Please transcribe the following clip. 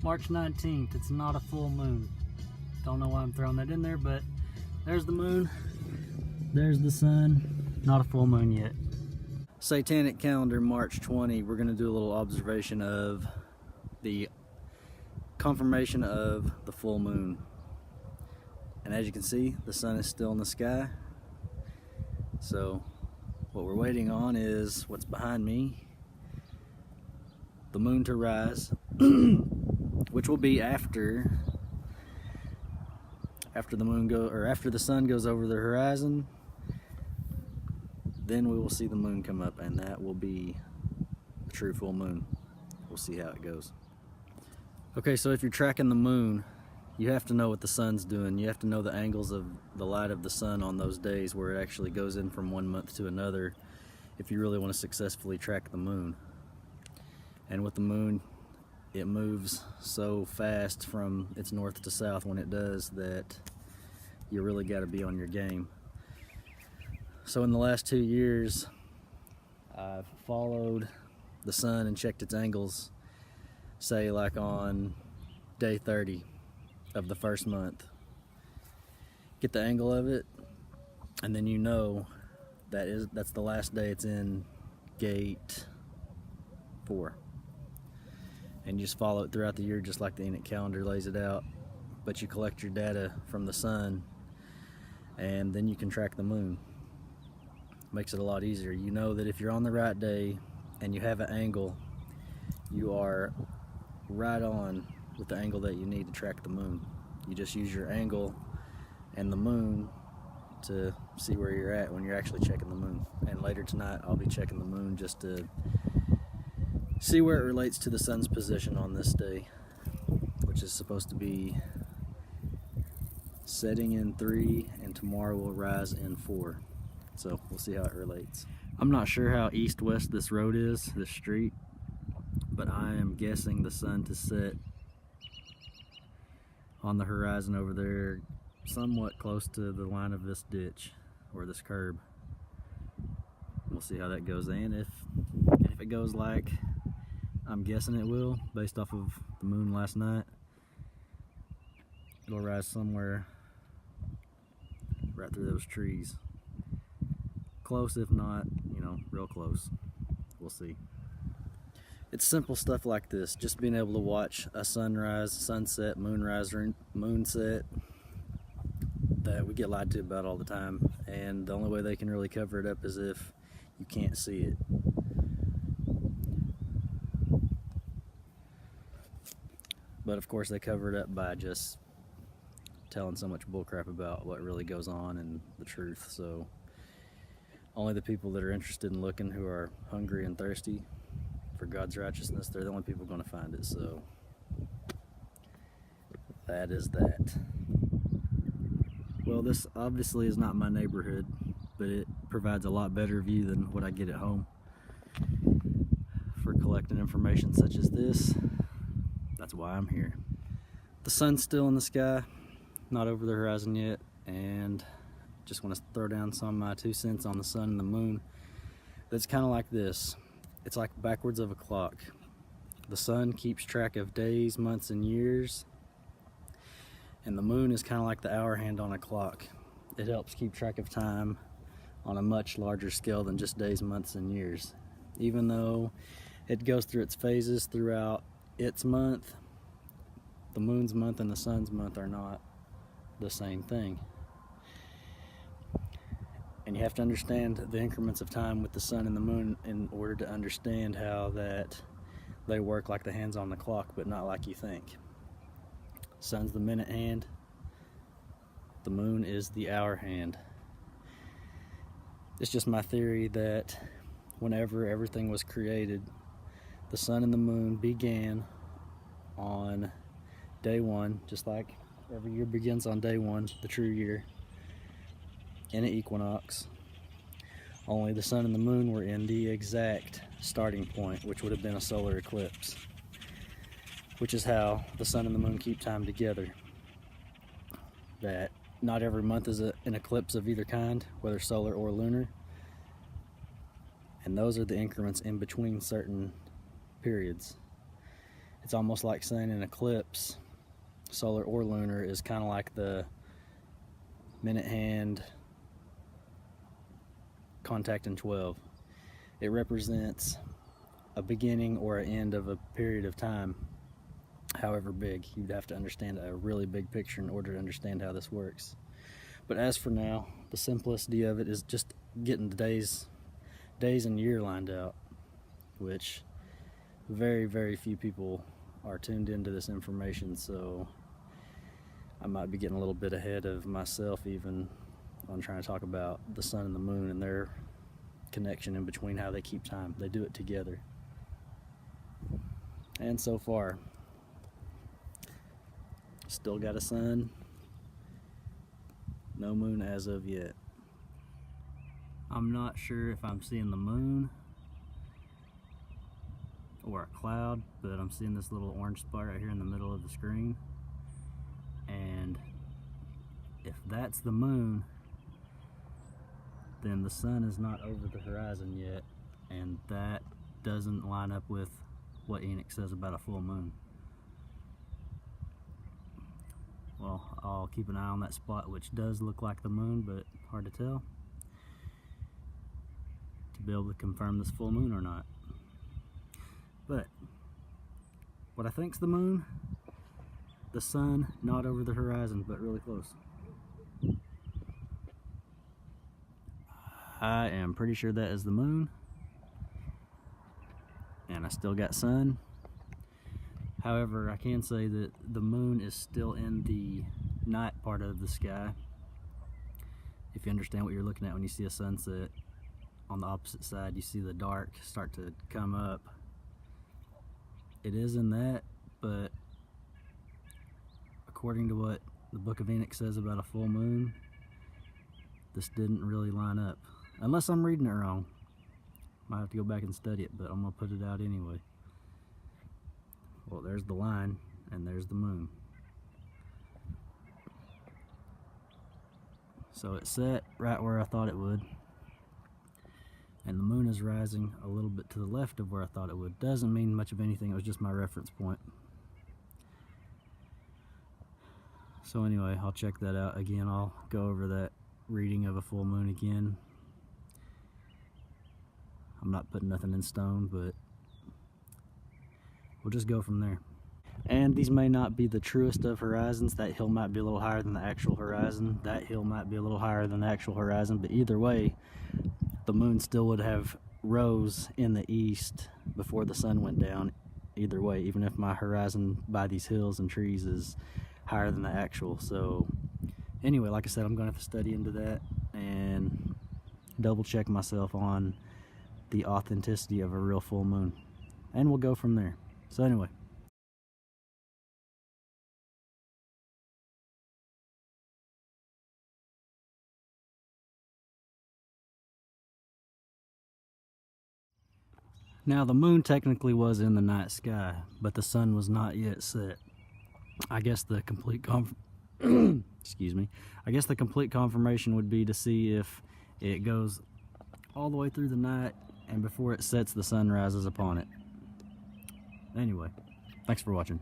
March 19th, it's not a full moon. Don't know why I'm throwing that in there, but there's the moon, there's the sun, not a full moon yet. Satanic calendar, March 20, we're gonna do a little observation of the confirmation of the full moon. And as you can see, the sun is still in the sky. So what we're waiting on is what's behind me, the moon to rise, which will be after after the sun goes over the horizon. Then we will see the moon come up, and that will be the true full moon. We'll see how it goes. Okay, so if you're tracking the moon, you have to know what the sun's doing. You have to know the angles of the light of the sun on those days where it actually goes in from one month to another if you really want to successfully track the moon. And with the moon, it moves so fast from its north to south when it does that you really got to be on your game. So in the last 2 years, I've followed the sun and checked its angles, say like on day 30 of the first month. Get the angle of it, and then you know that's the last day it's in gate 4. And you just follow it throughout the year just like the Enoch calendar lays it out. But you collect your data from the sun, and then you can track the moon. Makes it a lot easier. You know that if you're on the right day and you have an angle, you are right on with the angle that you need to track the moon. You just use your angle and the moon to see where you're at when you're actually checking the moon. And later tonight I'll be checking the moon just to see where it relates to the sun's position on this day, which is supposed to be setting in 3 and tomorrow will rise in 4. So we'll see how it relates. I'm not sure how east-west this road is, this street, but I am guessing the sun to set on the horizon over there, somewhat close to the line of this ditch or this curb. We'll see how that goes, and if it goes like I'm guessing it will, based off of the moon last night, it'll rise somewhere right through those trees. Close, if not, real close. We'll see. It's simple stuff like this, just being able to watch a sunrise, sunset, moonrise, or moonset that we get lied to about all the time, and the only way they can really cover it up is if you can't see it. But of course they cover it up by just telling so much bullcrap about what really goes on and the truth. So only the people that are interested in looking, who are hungry and thirsty for God's righteousness, they're the only people going to find it. So that is that. Well, this obviously is not my neighborhood, but it provides a lot better view than what I get at home. For collecting information such as this, that's why I'm here. The sun's still in the sky, not over the horizon yet, and just want to throw down some of my 2 cents on the sun and the moon. That's kind of like this. It's like backwards of a clock. The sun keeps track of days, months, and years, and the moon is kind of like the hour hand on a clock. It helps keep track of time on a much larger scale than just days, months, and years. Even though it goes through its phases throughout its month, the moon's month and the sun's month are not the same thing. And you have to understand the increments of time with the sun and the moon in order to understand how that they work like the hands on the clock, but not like you think. Sun's the minute hand, the moon is the hour hand. It's just my theory that whenever everything was created, the sun and the moon began on day 1, just like every year begins on day 1, the true year, in an equinox. Only the sun and the moon were in the exact starting point, which would have been a solar eclipse, which is how the sun and the moon keep time together. That not every month is an eclipse of either kind, whether solar or lunar, and those are the increments in between certain periods. It's almost like saying an eclipse, solar or lunar, is kind of like the minute hand contact in 12. It represents a beginning or an end of a period of time, however big. You'd have to understand a really big picture in order to understand how this works. But as for now, the simplicity of it is just getting the days and year lined out, which very, very few people are tuned into this information, so I might be getting a little bit ahead of myself even on trying to talk about the sun and the moon and their connection in between, how they keep time. They do it together. And so far, still got a sun, no moon as of yet. I'm not sure if I'm seeing the moon or a cloud, but I'm seeing this little orange spot right here in the middle of the screen. And if that's the moon, then the sun is not over the horizon yet, and that doesn't line up with what Enoch says about a full moon. Well, I'll keep an eye on that spot, which does look like the moon, but hard to tell, to be able to confirm this full moon or not. But what I think's the moon, the sun not over the horizon, but really close. I am pretty sure that is the moon, and I still got sun. However, I can say that the moon is still in the night part of the sky. If you understand what you're looking at when you see a sunset, on the opposite side you see the dark start to come up. It is in that, but according to what the book of Enoch says about a full moon, this didn't really line up. Unless I'm reading it wrong. Might have to go back and study it, but I'm going to put it out anyway. Well, there's the line, and there's the moon. So it set right where I thought it would. And the moon is rising a little bit to the left of where I thought it would. Doesn't mean much of anything, it was just my reference point. So anyway, I'll check that out again. I'll go over that reading of a full moon again. I'm not putting nothing in stone, but we'll just go from there. And these may not be the truest of horizons. That hill might be a little higher than the actual horizon. That hill might be a little higher than the actual horizon, but either way, the moon still would have rose in the east before the sun went down. Either way, even if my horizon by these hills and trees is higher than the actual. So anyway, like I said, I'm going to have to study into that and double check myself on the authenticity of a real full moon, and we'll go from there. So anyway, now the moon technically was in the night sky, but the sun was not yet set. I guess the complete excuse me. I guess the complete confirmation would be to see if it goes all the way through the night, and before it sets, the sun rises upon it. Anyway, thanks for watching.